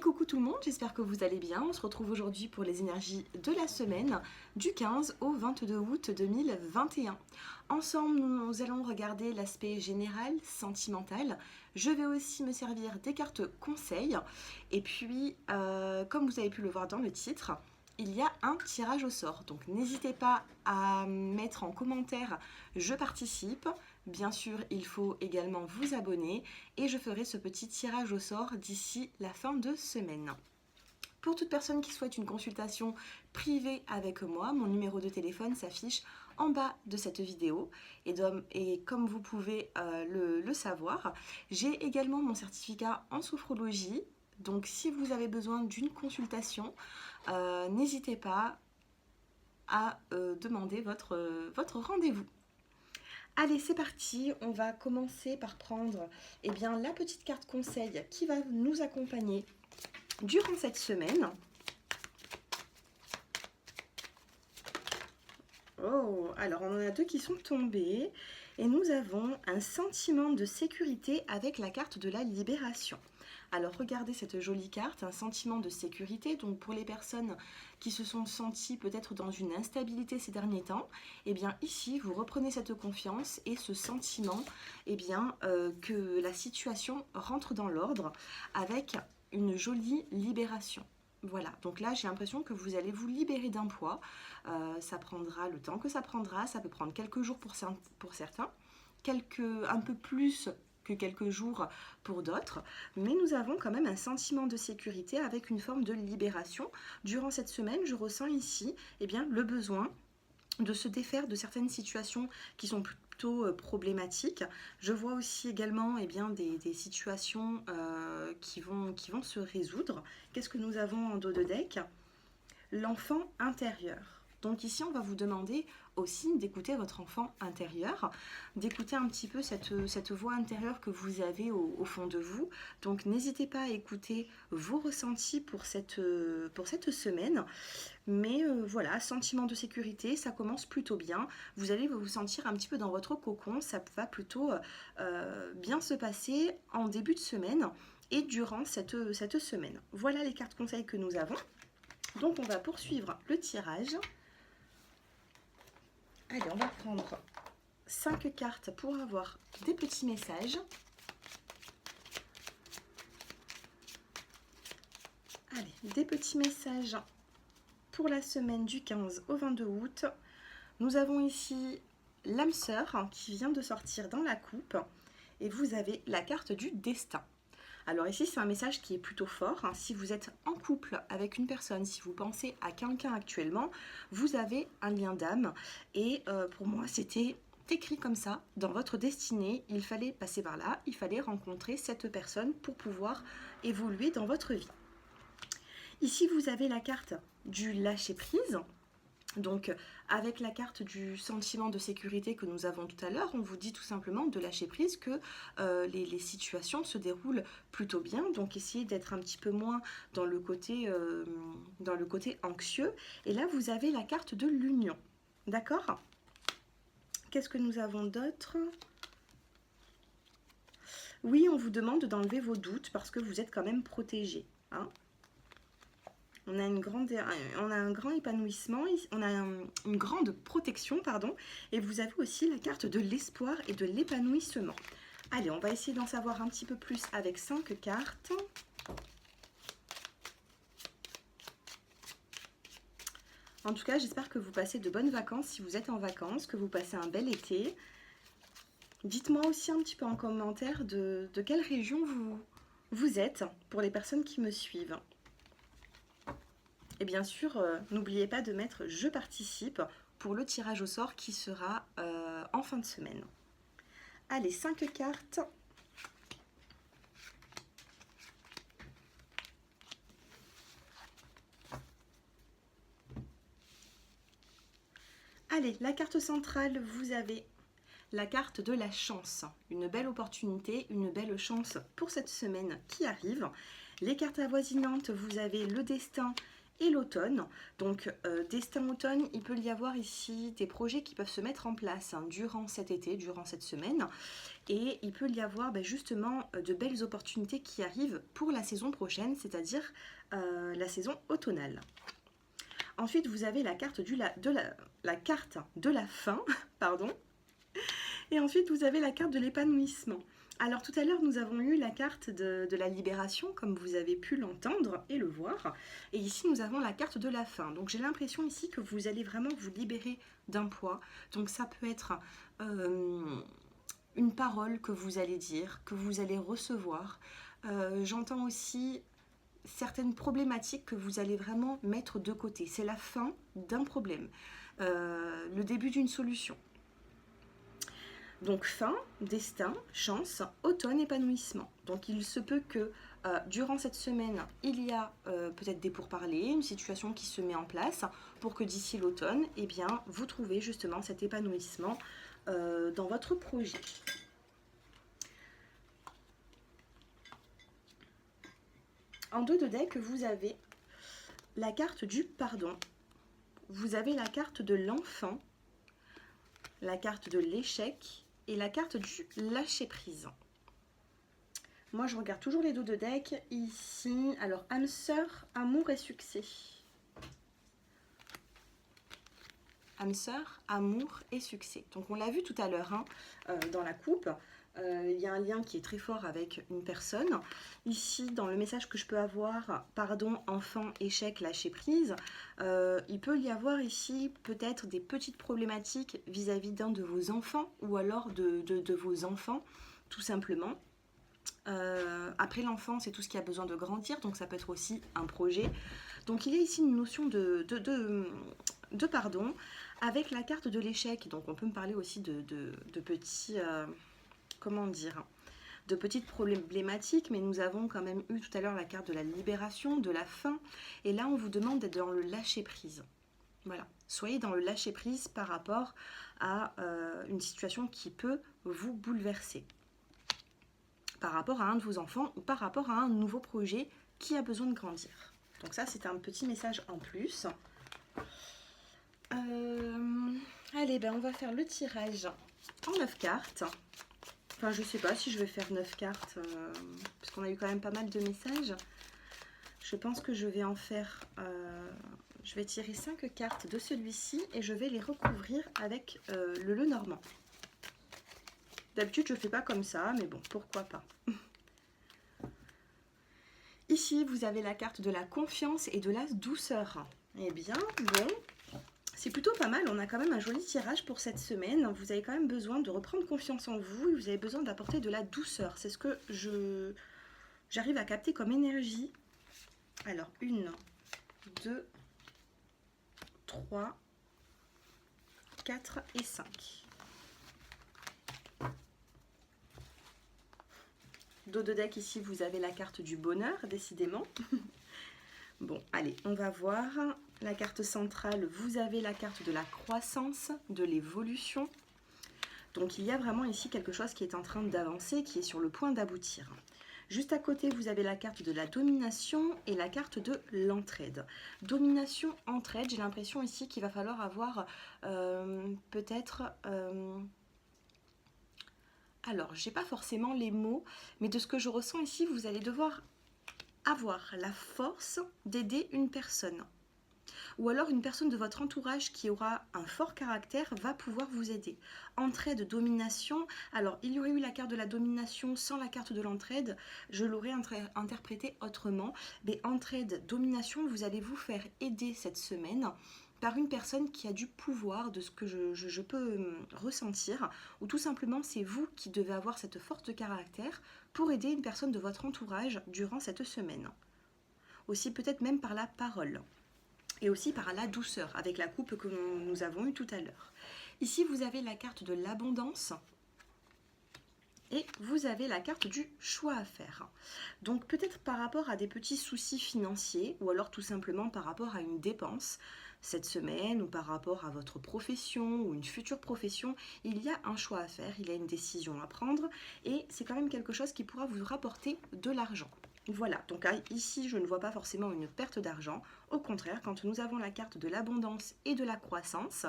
coucou tout le monde, j'espère que vous allez bien. On se retrouve aujourd'hui pour les énergies de la semaine du 15 au 22 août 2021. Ensemble, nous allons regarder l'aspect général, sentimental. Je vais aussi me servir des cartes conseils. Et puis, comme vous avez pu le voir dans le titre, il y a un tirage au sort. Donc n'hésitez pas à mettre en commentaire « Je participe ». Bien sûr, il faut également vous abonner et je ferai ce petit tirage au sort d'ici la fin de semaine. Pour toute personne qui souhaite une consultation privée avec moi, mon numéro de téléphone s'affiche en bas de cette vidéo et comme vous pouvez le savoir, j'ai également mon certificat en sophrologie. Donc si vous avez besoin d'une consultation, n'hésitez pas à demander votre rendez-vous. Allez, c'est parti, on va commencer par prendre la petite carte conseil qui va nous accompagner durant cette semaine. Oh, alors on en a deux qui sont tombés et nous avons un sentiment de sécurité avec la carte de la libération. Alors regardez cette jolie carte, un sentiment de sécurité. Donc pour les personnes qui se sont senties peut-être dans une instabilité ces derniers temps, ici vous reprenez cette confiance et ce sentiment que la situation rentre dans l'ordre avec une jolie libération. Voilà, donc là j'ai l'impression que vous allez vous libérer d'un poids. Ça prendra le temps que ça prendra, ça peut prendre quelques jours pour certains, un peu plus que quelques jours pour d'autres, mais nous avons quand même un sentiment de sécurité avec une forme de libération. Durant cette semaine, je ressens ici le besoin de se défaire de certaines situations qui sont plutôt problématiques. Je vois aussi également des situations qui vont se résoudre. Qu'est-ce que nous avons en dos de deck? L'enfant intérieur. Donc ici, on va vous demander aussi d'écouter votre enfant intérieur, d'écouter un petit peu cette voix intérieure que vous avez au fond de vous. Donc n'hésitez pas à écouter vos ressentis pour cette semaine. Mais voilà, sentiment de sécurité, ça commence plutôt bien. Vous allez vous sentir un petit peu dans votre cocon, ça va plutôt bien se passer en début de semaine et durant cette semaine. Voilà les cartes conseils que nous avons. Donc on va poursuivre le tirage. Allez, on va prendre 5 cartes pour avoir des petits messages. Allez, des petits messages pour la semaine du 15 au 22 août. Nous avons ici l'âme sœur qui vient de sortir dans la coupe et vous avez la carte du destin. Alors ici, c'est un message qui est plutôt fort. Si vous êtes en couple avec une personne, si vous pensez à quelqu'un actuellement, vous avez un lien d'âme. Et pour moi, c'était écrit comme ça, dans votre destinée. Il fallait passer par là, il fallait rencontrer cette personne pour pouvoir évoluer dans votre vie. Ici, vous avez la carte du lâcher-prise. Donc, avec la carte du sentiment de sécurité que nous avons tout à l'heure, on vous dit tout simplement de lâcher prise, que les situations se déroulent plutôt bien. Donc, essayez d'être un petit peu moins dans le côté anxieux. Et là, vous avez la carte de l'union. D'accord? Qu'est-ce que nous avons d'autre? Oui, on vous demande d'enlever vos doutes parce que vous êtes quand même protégé. Hein? On a un grand épanouissement, on a une grande protection, pardon, et vous avez aussi la carte de l'espoir et de l'épanouissement. Allez, on va essayer d'en savoir un petit peu plus avec 5 cartes. En tout cas, j'espère que vous passez de bonnes vacances si vous êtes en vacances, que vous passez un bel été. Dites-moi aussi un petit peu en commentaire de quelle région vous êtes pour les personnes qui me suivent. Et bien sûr, n'oubliez pas de mettre « Je participe » pour le tirage au sort qui sera en fin de semaine. Allez, 5 cartes. Allez, la carte centrale, vous avez la carte de la chance. Une belle opportunité, une belle chance pour cette semaine qui arrive. Les cartes avoisinantes, vous avez le destin et l'automne. Donc destin automne, il peut y avoir ici des projets qui peuvent se mettre en place hein, durant cet été, durant cette semaine. Et il peut y avoir justement de belles opportunités qui arrivent pour la saison prochaine, c'est-à-dire la saison automnale. Ensuite, vous avez la carte la carte de la fin, pardon. Et ensuite, vous avez la carte de l'épanouissement. Alors tout à l'heure, nous avons eu la carte de la libération, comme vous avez pu l'entendre et le voir. Et ici, nous avons la carte de la fin. Donc j'ai l'impression ici que vous allez vraiment vous libérer d'un poids. Donc ça peut être une parole que vous allez dire, que vous allez recevoir. J'entends aussi certaines problématiques que vous allez vraiment mettre de côté. C'est la fin d'un problème, le début d'une solution. Donc fin, destin, chance, automne, épanouissement. Donc il se peut que durant cette semaine, il y a peut-être des pourparlers, une situation qui se met en place pour que d'ici l'automne, eh bien, vous trouvez justement cet épanouissement dans votre projet. En dos de deck, vous avez la carte du pardon, vous avez la carte de l'enfant, la carte de l'échec et la carte du lâcher-prise. Moi, je regarde toujours les dos de deck. Ici, alors, âme sœur, amour et succès. Âme sœur, amour et succès. Donc, on l'a vu tout à l'heure hein, dans la coupe. Il y a un lien qui est très fort avec une personne. Ici, dans le message que je peux avoir, pardon, enfant, échec, lâcher prise, il peut y avoir ici peut-être des petites problématiques vis-à-vis d'un de vos enfants ou alors de vos enfants, tout simplement. Après l'enfant, c'est tout ce qui a besoin de grandir, donc ça peut être aussi un projet. Donc il y a ici une notion de pardon avec la carte de l'échec. Donc on peut me parler aussi de petits... comment dire, de petites problématiques, mais nous avons quand même eu tout à l'heure la carte de la libération, de la fin, et là on vous demande d'être dans le lâcher-prise. Voilà, soyez dans le lâcher-prise par rapport à une situation qui peut vous bouleverser, par rapport à un de vos enfants ou par rapport à un nouveau projet qui a besoin de grandir. Donc ça, c'est un petit message en plus. Allez, on va faire le tirage en 9 cartes. Enfin, je sais pas si je vais faire 9 cartes, parce qu'on a eu quand même pas mal de messages. Je pense que je vais en faire... je vais tirer 5 cartes de celui-ci et je vais les recouvrir avec le Lenormand. D'habitude, je fais pas comme ça, mais bon, pourquoi pas. Ici, vous avez la carte de la confiance et de la douceur. Eh bien, bon... C'est plutôt pas mal, on a quand même un joli tirage pour cette semaine. Vous avez quand même besoin de reprendre confiance en vous et vous avez besoin d'apporter de la douceur. C'est ce que j'arrive à capter comme énergie. Alors, 1, 2, 3, 4 et 5. Dos de deck, ici, vous avez la carte du bonheur, décidément. Bon, allez, on va voir. La carte centrale, vous avez la carte de la croissance, de l'évolution. Donc, il y a vraiment ici quelque chose qui est en train d'avancer, qui est sur le point d'aboutir. Juste à côté, vous avez la carte de la domination et la carte de l'entraide. Domination, entraide, j'ai l'impression ici qu'il va falloir avoir peut-être... alors, j'ai pas forcément les mots, mais de ce que je ressens ici, vous allez devoir avoir la force d'aider une personne. Ou alors une personne de votre entourage qui aura un fort caractère va pouvoir vous aider. Entraide, domination. Alors, il y aurait eu la carte de la domination sans la carte de l'entraide. Je l'aurais interprété autrement. Mais entraide, domination, vous allez vous faire aider cette semaine par une personne qui a du pouvoir, de ce que je peux ressentir, ou tout simplement c'est vous qui devez avoir cette force de caractère pour aider une personne de votre entourage durant cette semaine. Aussi peut-être même par la parole. Et aussi par la douceur, avec la coupe que nous avons eue tout à l'heure. Ici, vous avez la carte de l'abondance et vous avez la carte du choix à faire. Donc peut-être par rapport à des petits soucis financiers ou alors tout simplement par rapport à une dépense cette semaine ou par rapport à votre profession ou une future profession, il y a un choix à faire, il y a une décision à prendre et c'est quand même quelque chose qui pourra vous rapporter de l'argent. Voilà, donc ici je ne vois pas forcément une perte d'argent. Au contraire, quand nous avons la carte de l'abondance et de la croissance,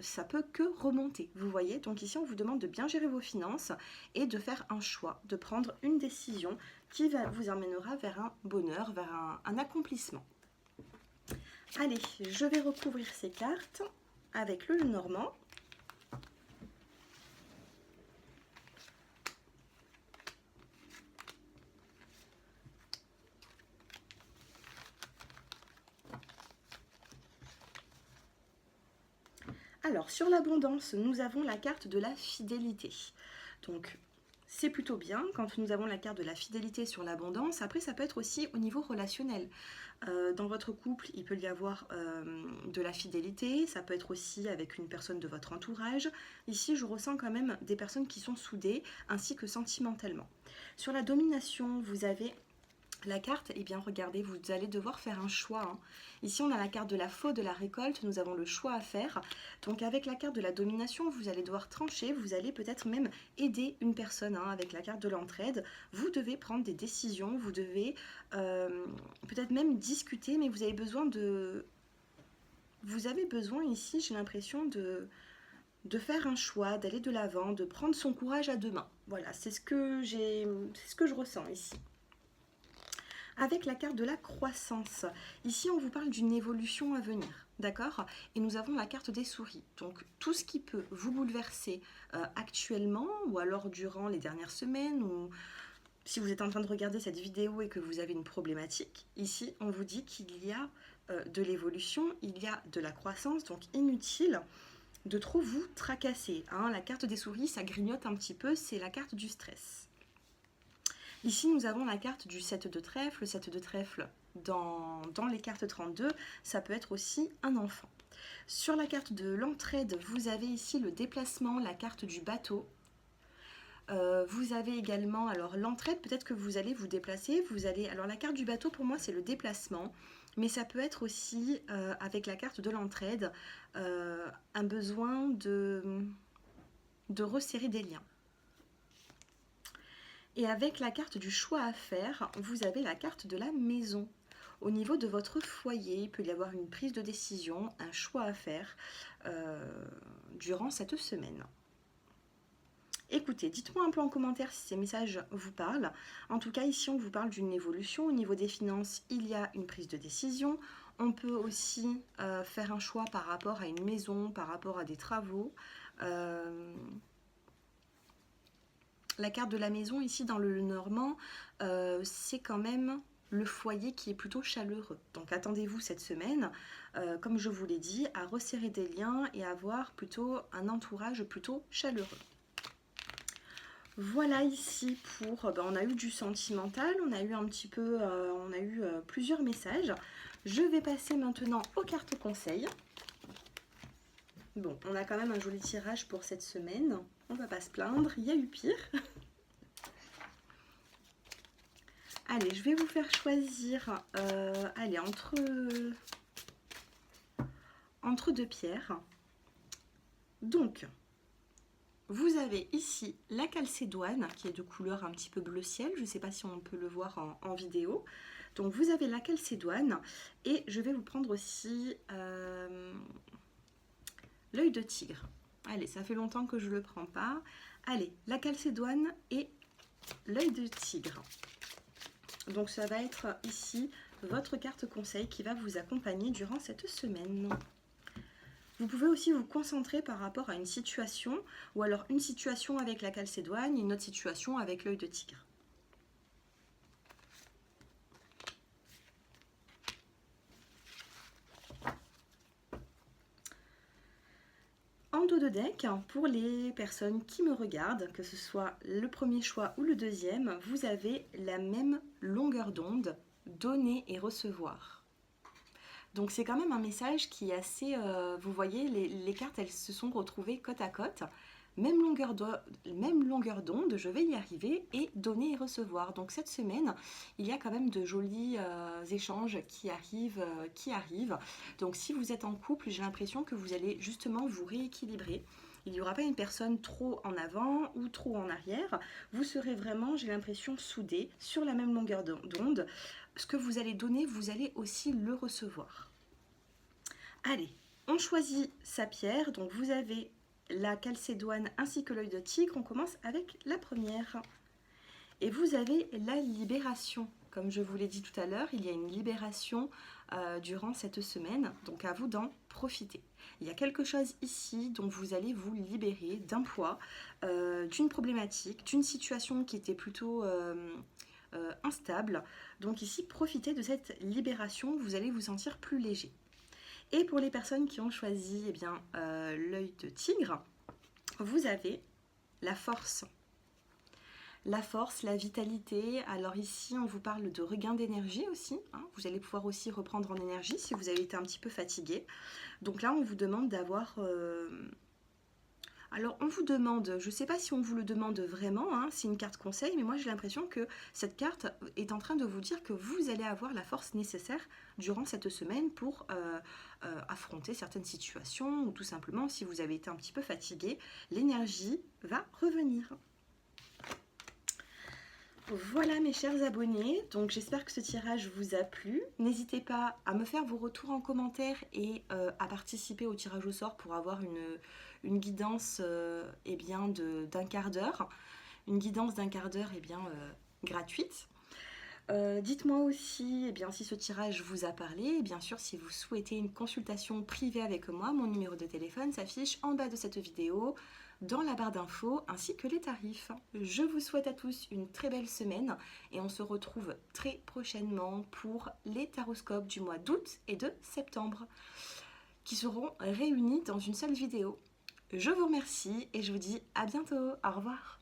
ça peut que remonter, vous voyez. Donc ici on vous demande de bien gérer vos finances et de faire un choix, de prendre une décision qui vous emmènera vers un bonheur, vers un accomplissement. Allez, je vais recouvrir ces cartes avec le Lenormand. Alors, sur l'abondance, nous avons la carte de la fidélité. Donc, c'est plutôt bien quand nous avons la carte de la fidélité sur l'abondance. Après, ça peut être aussi au niveau relationnel. Dans votre couple, il peut y avoir de la fidélité. Ça peut être aussi avec une personne de votre entourage. Ici, je ressens quand même des personnes qui sont soudées, ainsi que sentimentalement. Sur la domination, vous avez la carte, eh bien regardez, vous allez devoir faire un choix. Hein. Ici, on a la carte de la faute, de la récolte, nous avons le choix à faire. Donc avec la carte de la domination, vous allez devoir trancher, vous allez peut-être même aider une personne. Hein. Avec la carte de l'entraide, vous devez prendre des décisions, vous devez peut-être même discuter, mais vous avez besoin de... Vous avez besoin ici, j'ai l'impression de faire un choix, d'aller de l'avant, de prendre son courage à deux mains. Voilà, c'est ce que je ressens ici. Avec la carte de la croissance, ici on vous parle d'une évolution à venir, d'accord? Et nous avons la carte des souris, donc tout ce qui peut vous bouleverser actuellement ou alors durant les dernières semaines ou si vous êtes en train de regarder cette vidéo et que vous avez une problématique, ici on vous dit qu'il y a de l'évolution, il y a de la croissance, donc inutile de trop vous tracasser. Hein. La carte des souris, ça grignote un petit peu, c'est la carte du stress. Ici, nous avons la carte du 7 de trèfle. Le 7 de trèfle, dans les cartes 32, ça peut être aussi un enfant. Sur la carte de l'entraide, vous avez ici le déplacement, la carte du bateau. Vous avez également, alors l'entraide, peut-être que vous allez vous déplacer. Alors la carte du bateau, pour moi, c'est le déplacement. Mais ça peut être aussi, avec la carte de l'entraide, un besoin de resserrer des liens. Et avec la carte du choix à faire, vous avez la carte de la maison. Au niveau de votre foyer, il peut y avoir une prise de décision, un choix à faire durant cette semaine. Écoutez, dites-moi un peu en commentaire si ces messages vous parlent. En tout cas, ici, on vous parle d'une évolution. Au niveau des finances, il y a une prise de décision. On peut aussi faire un choix par rapport à une maison, par rapport à des travaux. La carte de la maison, ici, dans le Lenormand, c'est quand même le foyer qui est plutôt chaleureux. Donc attendez-vous cette semaine, comme je vous l'ai dit, à resserrer des liens et à avoir plutôt un entourage plutôt chaleureux. Voilà ici pour, on a eu du sentimental, on a eu un petit peu, plusieurs messages. Je vais passer maintenant aux cartes conseils. Bon, on a quand même un joli tirage pour cette semaine. On va pas se plaindre, il y a eu pire. Allez, je vais vous faire choisir allez, entre deux pierres. Donc, vous avez ici la calcédoine qui est de couleur un petit peu bleu ciel. Je ne sais pas si on peut le voir en vidéo. Donc, vous avez la calcédoine et je vais vous prendre aussi l'œil de tigre. Allez, ça fait longtemps que je ne le prends pas. Allez, la calcédoine et l'œil de tigre. Donc ça va être ici votre carte conseil qui va vous accompagner durant cette semaine. Vous pouvez aussi vous concentrer par rapport à une situation ou alors une situation avec la calcédoine et une autre situation avec l'œil de tigre. En dos de deck, pour les personnes qui me regardent, que ce soit le premier choix ou le deuxième, vous avez la même longueur d'onde, donner et recevoir. Donc c'est quand même un message qui est assez... vous voyez, les cartes, elles se sont retrouvées côte à côte. Même longueur d'onde, je vais y arriver, et donner et recevoir. Donc cette semaine, il y a quand même de jolis échanges qui arrivent. Donc si vous êtes en couple, j'ai l'impression que vous allez justement vous rééquilibrer. Il n'y aura pas une personne trop en avant ou trop en arrière. Vous serez vraiment, j'ai l'impression, soudés sur la même longueur d'onde. Ce que vous allez donner, vous allez aussi le recevoir. Allez, on choisit sa pierre. Donc vous avez la calcédoine ainsi que l'œil de tigre. On commence avec la première. Et vous avez la libération. Comme je vous l'ai dit tout à l'heure, il y a une libération durant cette semaine, donc à vous d'en profiter. Il y a quelque chose ici dont vous allez vous libérer d'un poids, d'une problématique, d'une situation qui était plutôt instable. Donc ici, profitez de cette libération, vous allez vous sentir plus léger. Et pour les personnes qui ont choisi l'œil de tigre, vous avez la force. La force, la vitalité. Alors ici, on vous parle de regain d'énergie aussi. Vous allez pouvoir aussi reprendre en énergie si vous avez été un petit peu fatigué. Donc là, on vous demande d'avoir... Alors, on vous demande, je ne sais pas si on vous le demande vraiment, c'est une carte conseil, mais moi j'ai l'impression que cette carte est en train de vous dire que vous allez avoir la force nécessaire durant cette semaine pour affronter certaines situations ou tout simplement, si vous avez été un petit peu fatigué, l'énergie va revenir. Voilà mes chers abonnés, donc j'espère que ce tirage vous a plu. N'hésitez pas à me faire vos retours en commentaire et à participer au tirage au sort pour avoir une guidance d'un quart d'heure. Une guidance d'un quart d'heure gratuite. Dites-moi aussi si ce tirage vous a parlé. Et bien sûr, si vous souhaitez une consultation privée avec moi, mon numéro de téléphone s'affiche en bas de cette vidéo, dans la barre d'infos, ainsi que les tarifs. Je vous souhaite à tous une très belle semaine et on se retrouve très prochainement pour les taroscopes du mois d'août et de septembre qui seront réunis dans une seule vidéo. Je vous remercie et je vous dis à bientôt. Au revoir.